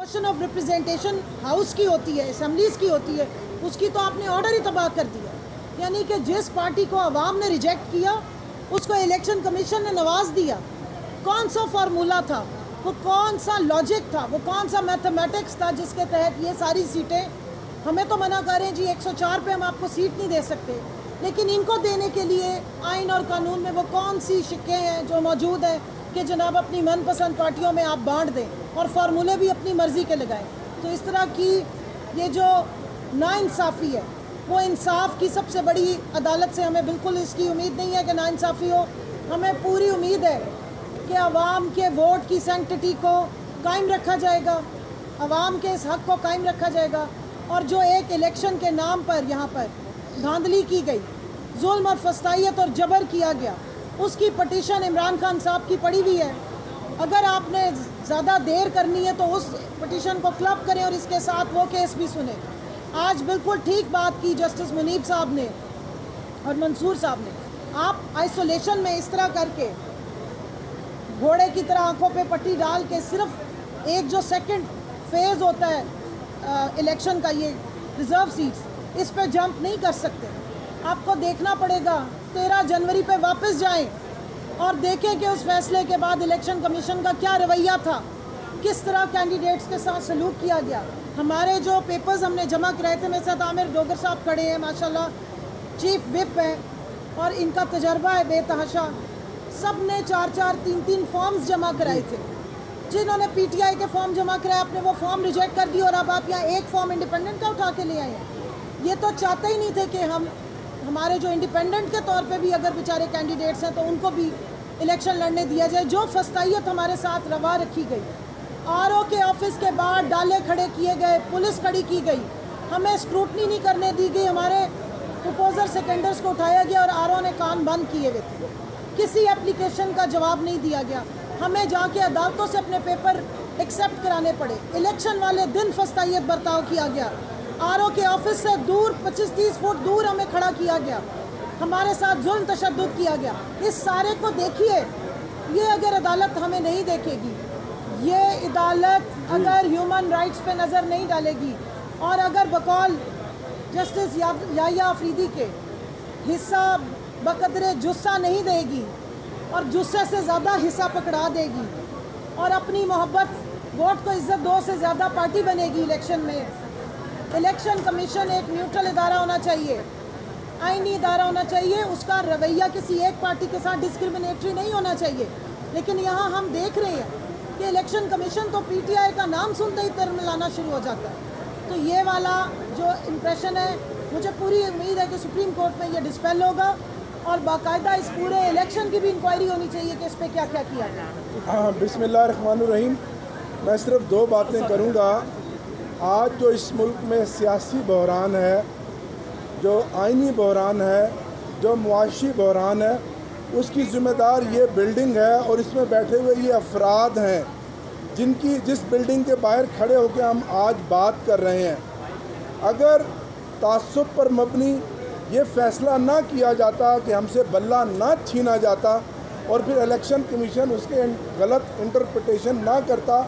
Election of representation house की होती है, असम्बलीज की होती है, उसकी तो आपने ऑर्डर ही तबाह कर दिया। यानी कि जिस पार्टी को आवाम ने रिजेक्ट किया उसको इलेक्शन कमीशन ने नवाज दिया। कौन सा फार्मूला था, वो कौन सा लॉजिक था, वो कौन सा मैथमेटिक्स था जिसके तहत ये सारी सीटें, हमें तो मना कर रहे हैं जी 104 पे हम आपको सीट नहीं दे सकते, लेकिन इनको देने के लिए आइन और कानून में वो कौन सी शिक्के हैं जो मौजूद हैं कि जनाब अपनी मनपसंद पार्टियों में आप बांट दें और फार्मूले भी अपनी मर्ज़ी के लगाएं। तो इस तरह की ये जो नाइंसाफ़ी है, वो इंसाफ की सबसे बड़ी अदालत से हमें बिल्कुल इसकी उम्मीद नहीं है कि नाइंसाफ़ी हो। हमें पूरी उम्मीद है कि आवाम के वोट की सैंक्टिटी को कायम रखा जाएगा, आवाम के इस हक़ को कायम रखा जाएगा। और जो एक इलेक्शन के नाम पर यहाँ पर धांधली की गई, जुल्म और फस्तायत और जबर किया गया, उसकी पटिशन इमरान खान साहब की पड़ी हुई है। अगर आपने ज़्यादा देर करनी है तो उस पटिशन को क्लब करें और इसके साथ वो केस भी सुने। आज बिल्कुल ठीक बात की जस्टिस मुनीब साहब ने और मंसूर साहब ने। आप आइसोलेशन में इस तरह करके घोड़े की तरह आंखों पे पट्टी डाल के सिर्फ एक जो सेकंड फेज़ होता है इलेक्शन का, ये रिज़र्व सीट्स, इस पे जंप नहीं कर सकते। आपको देखना पड़ेगा 13 जनवरी पे वापस जाएं और देखें कि उस फैसले के बाद इलेक्शन कमीशन का क्या रवैया था, किस तरह कैंडिडेट्स के साथ सलूक किया गया। हमारे जो पेपर्स हमने जमा कराए थे, मेरे साथ आमिर डोगर साहब खड़े हैं, माशाल्लाह चीफ विप हैं और इनका तजर्बा है बेतहाशा। सब ने 4-4, 3-3 फॉर्म्स जमा कराए थे। जिन्होंने पीटीआई के फॉर्म जमा कराए, आपने वो फॉर्म रिजेक्ट कर दिया और अब आप यहाँ एक फॉर्म इंडिपेंडेंट का उठा के ले आए हैं। ये तो चाहते ही नहीं थे कि हमारे जो इंडिपेंडेंट के तौर पे भी अगर बेचारे कैंडिडेट्स हैं तो उनको भी इलेक्शन लड़ने दिया जाए। जो फस्तायत हमारे साथ रवा रखी गई, आरओ के ऑफिस के बाहर डाले खड़े किए गए, पुलिस खड़ी की गई, हमें स्क्रूटनी नहीं करने दी गई, हमारे प्रपोजर सेकेंडर्स को उठाया गया और आरओ ने कान बंद किए हुए थे। किसी एप्लीकेशन का जवाब नहीं दिया गया, हमें जाके अदालतों से अपने पेपर एक्सेप्ट कराने पड़े। इलेक्शन वाले दिन फस्तायत बर्ताव किया गया, आरओ के ऑफिस से दूर 25-30 फुट दूर हमें खड़ा किया गया, हमारे साथ जुल्म तशद्दुद किया गया। इस सारे को देखिए, ये अगर अदालत हमें नहीं देखेगी, ये अदालत अगर ह्यूमन राइट्स पे नज़र नहीं डालेगी और अगर बकौल जस्टिस याहिया अफरीदी के हिस्सा बकदरे जुस्सा नहीं देगी और जुस्से से ज़्यादा हिस्सा पकड़ा देगी और अपनी मोहब्बत वोट को इज्जत दो से ज़्यादा पार्टी बनेगी इलेक्शन में। इलेक्शन कमीशन एक न्यूट्रल इदारा होना चाहिए, आईनी इदारा होना चाहिए, उसका रवैया किसी एक पार्टी के साथ डिस्क्रिमिनेटरी नहीं होना चाहिए। लेकिन यहाँ हम देख रहे हैं कि इलेक्शन कमीशन तो पीटीआई का नाम सुनते ही तरमिलाना शुरू हो जाता है। तो ये वाला जो इम्प्रेशन है, मुझे पूरी उम्मीद है कि सुप्रीम कोर्ट में ये डिस्पेल होगा और बाकायदा इस पूरे इलेक्शन की भी इंक्वायरी होनी चाहिए कि इस पर क्या क्या किया जाए। हाँ, बिस्मिल्लाहिर्रहमानिर्रहीम। मैं सिर्फ 2 बातें करूँगा। आज जो इस मुल्क में सियासी बहरान है, जो आइनी बहरान है, जो मुआशी बहरान है, उसकी ज़िम्मेदार ये बिल्डिंग है और इसमें बैठे हुए ये अफराद हैं जिस बिल्डिंग के बाहर खड़े होकर हम आज बात कर रहे हैं। अगर तासुब पर मबनी ये फ़ैसला ना किया जाता कि हमसे बल्ला ना छीना जाता और फिर इलेक्शन कमीशन उसके गलत इंटरप्रिटेशन ना करता,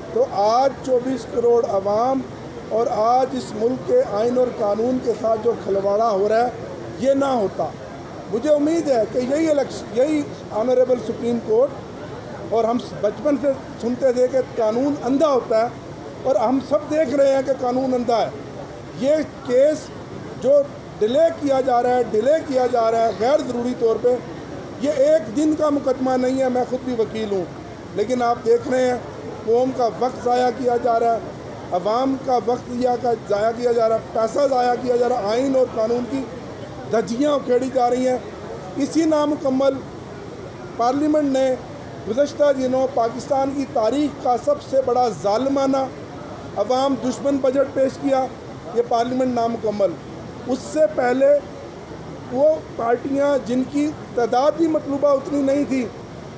तो आज 24 करोड़ आवाम और आज इस मुल्क के आइन और कानून के साथ जो खिलवाड़ा हो रहा है, ये ना होता। मुझे उम्मीद है कि यही ऑनरेबल सुप्रीम कोर्ट, और हम बचपन से सुनते थे कि कानून अंधा होता है और हम सब देख रहे हैं कि कानून अंधा है। ये केस जो डिले किया जा रहा है गैर ज़रूरी तौर पे, ये एक दिन का मुकदमा नहीं है। मैं ख़ुद भी वकील हूँ, लेकिन आप देख रहे हैं कौम का वक्त ज़ाया किया जा रहा है, अवाम का वक्त ज़ाया किया जा रहा है, पैसा ज़ाया किया जा रहा है, आइन और कानून की धज्जियाँ उखेड़ी जा रही हैं। इसी नामुकम्मल पार्लियामेंट ने गुज़श्ता दिनों पाकिस्तान की तारीख़ का सबसे बड़ा ज़ालिमाना अवाम दुश्मन बजट पेश किया। ये पार्लियामेंट नामुकम्मल, उससे पहले वो पार्टियां जिनकी तादाद भी मतलूबा उतनी नहीं थी,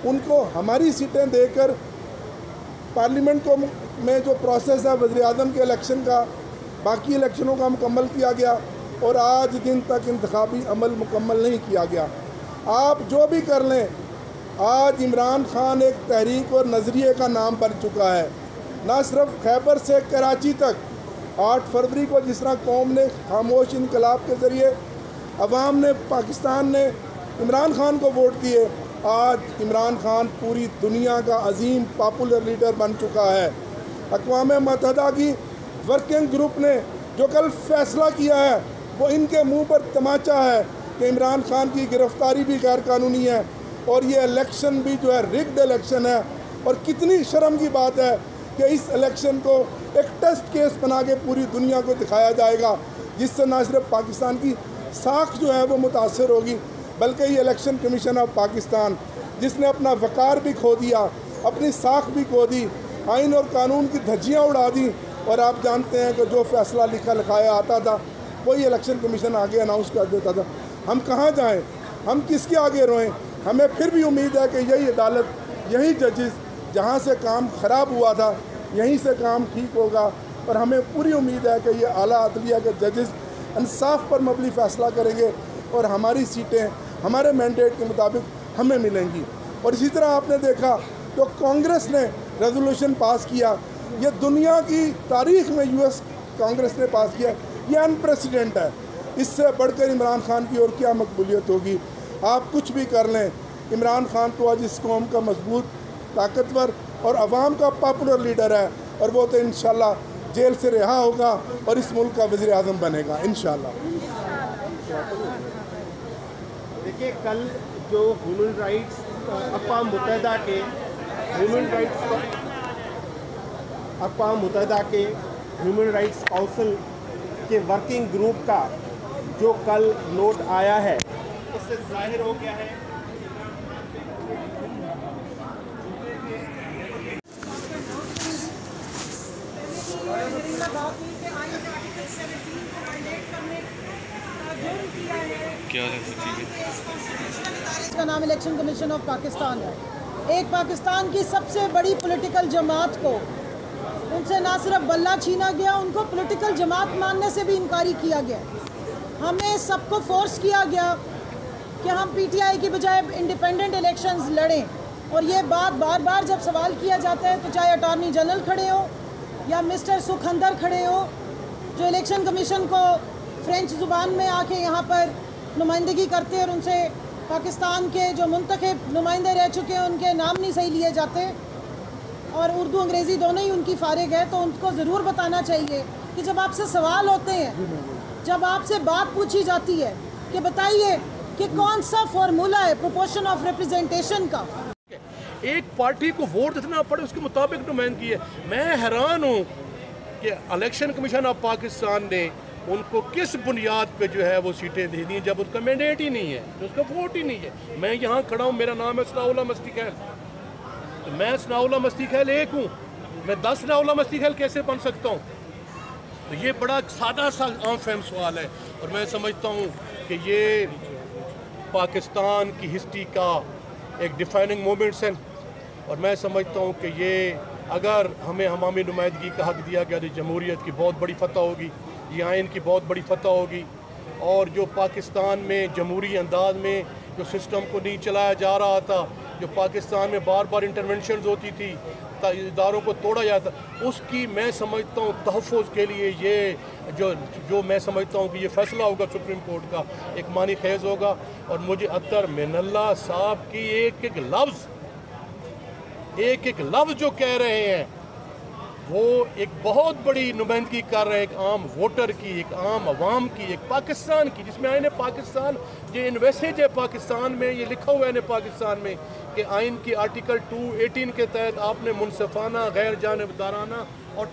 उनको हमारी सीटें देकर पार्लियामेंट को में जो प्रोसेस है वज़ीर आज़म के इलेक्शन का, बाकी इलेक्शनों का मुकम्मल किया गया और आज दिन तक इंतखाबी अमल मुकम्मल नहीं किया गया। आप जो भी कर लें, आज इमरान खान एक तहरीक और नज़रिए का नाम बन चुका है। ना सिर्फ खैबर से कराची तक 8 फरवरी को जिस तरह कौम ने खामोश इनकलाब के ज़रिए, अवाम ने, पाकिस्तान ने इमरान खान को वोट दिए, आज इमरान खान पूरी दुनिया का अजीम पॉपुलर लीडर बन चुका है। अक़वाम मुत्तहिदा की वर्किंग ग्रुप ने जो कल फैसला किया है वो इनके मुंह पर तमाचा है कि इमरान खान की गिरफ्तारी भी गैर कानूनी है और ये इलेक्शन भी जो है रिग्ड इलेक्शन है। और कितनी शर्म की बात है कि इस इलेक्शन को एक टेस्ट केस बना के पूरी दुनिया को दिखाया जाएगा, जिससे ना सिर्फ पाकिस्तान की साख जो है वो मुतासर होगी, बल्कि ये इलेक्शन कमीशन ऑफ पाकिस्तान जिसने अपना वक़ार भी खो दिया, अपनी साख भी खो दी, आइन और कानून की धज्जियाँ उड़ा दी। और आप जानते हैं कि जो फैसला लिखा लिखाया आता था वही इलेक्शन कमीशन आगे अनाउंस कर देता था। हम कहाँ जाएं, हम किसके आगे रोएं? हमें फिर भी उम्मीद है कि यही अदालत, यही जजेस जहाँ से काम ख़राब हुआ था यहीं से काम ठीक होगा। और हमें पूरी उम्मीद है कि ये आला अदलिया के जजेस इंसाफ पर मबनी फ़ैसला करेंगे और हमारी सीटें हमारे मैंडेट के मुताबिक हमें मिलेंगी। और इसी तरह आपने देखा तो कांग्रेस ने रेजोल्यूशन पास किया, ये दुनिया की तारीख में यूएस कांग्रेस ने पास किया, ये अनप्रेसिडेंट है। इससे बढ़कर इमरान खान की और क्या मकबूलियत होगी? आप कुछ भी कर लें, इमरान खान तो आज इस कौम का मजबूत, ताकतवर और अवाम का पॉपुलर लीडर है और वो तो इंशाल्लाह जेल से रिहा होगा और इस मुल्क का वज़ीर आज़म बनेगा इंशाल्लाह। देखिए, कल जो ह्यूमन राइट्स अक़वाम मुत्तहिदा के ह्यूमन राइट्स काउंसिल के वर्किंग ग्रुप का जो कल नोट आया है, इससे जाहिर हो गया है इसका नाम इलेक्शन कमीशन ऑफ पाकिस्तान है। एक पाकिस्तान की सबसे बड़ी पॉलिटिकल जमात को उनसे ना सिर्फ बल्ला छीना गया, उनको पॉलिटिकल जमात मानने से भी इनकारी किया गया। हमें सबको फोर्स किया गया कि हम पीटीआई की बजाय इंडिपेंडेंट इलेक्शंस लड़ें। और ये बात बार बार जब सवाल किया जाता है तो चाहे अटॉर्नी जनरल खड़े हो या मिस्टर सुखंदर खड़े हो, जो इलेक्शन कमीशन को फ्रेंच ज़ुबान में आके यहाँ पर नुमाइंदगी करते हैं और उनसे पाकिस्तान के जो मुंतखब नुमाइंदे रह चुके हैं उनके नाम नहीं सही लिए जाते और उर्दू अंग्रेज़ी दोनों ही उनकी फारिग है, तो उनको ज़रूर बताना चाहिए कि जब आपसे सवाल होते हैं, जब आपसे बात पूछी जाती है कि बताइए कि कौन सा फार्मूला है प्रोपोर्शन ऑफ रिप्रेजेंटेशन का, एक पार्टी को वोट देना पड़े उसके मुताबिक नुमाइंदगी है। मैं हैरान हूँ कि इलेक्शन कमीशन ऑफ पाकिस्तान ने उनको किस बुनियाद पे जो है वो सीटें दे दी जब उसका मैंडेट ही नहीं है, उसका वोट ही नहीं है। मैं यहाँ खड़ा हूँ, मेरा नाम है सनाउल्लाह मस्ती खैल, तो मैं सनाउल्लाह मस्ती खैल एक हूँ, मैं 10 सनाउल्लाह मस्ती खैल कैसे बन सकता हूँ? तो ये बड़ा सादा सा आम फहम सवाल है और मैं समझता हूँ कि ये पाकिस्तान की हिस्ट्री का एक डिफाइनिंग मोमेंट्स है और मैं समझता हूँ कि ये अगर हमें हमामी नुमाइंदगी का हक दिया गया तो जमहूरियत की बहुत बड़ी फतह होगी, ये आइन की बहुत बड़ी फतह होगी। और जो पाकिस्तान में जमहूरी अंदाज में जो सिस्टम को नहीं चलाया जा रहा था, जो पाकिस्तान में बार बार इंटरवेंशंस होती थी, इदारों को तोड़ा जाता, उसकी मैं समझता हूँ तहफ़्फ़ुज़ के लिए ये जो मैं समझता हूँ कि ये फ़ैसला होगा सुप्रीम कोर्ट का एक मानी खेज़ होगा। और मुझे अतर मिनल्ला साहब की एक एक लफ्ज़ जो कह रहे हैं वो एक बहुत बड़ी नुमाइंदगी कर रहे हैं एक आम वोटर की, एक आम अवाम की, एक पाकिस्तान की, जिसमें आइन पाकिस्तान जो इन्वेस्टेज है पाकिस्तान में, ये लिखा हुआ है पाकिस्तान में कि आइन की आर्टिकल 218 के तहत आपने मुनसिफाना, गैर जानिबदाराना और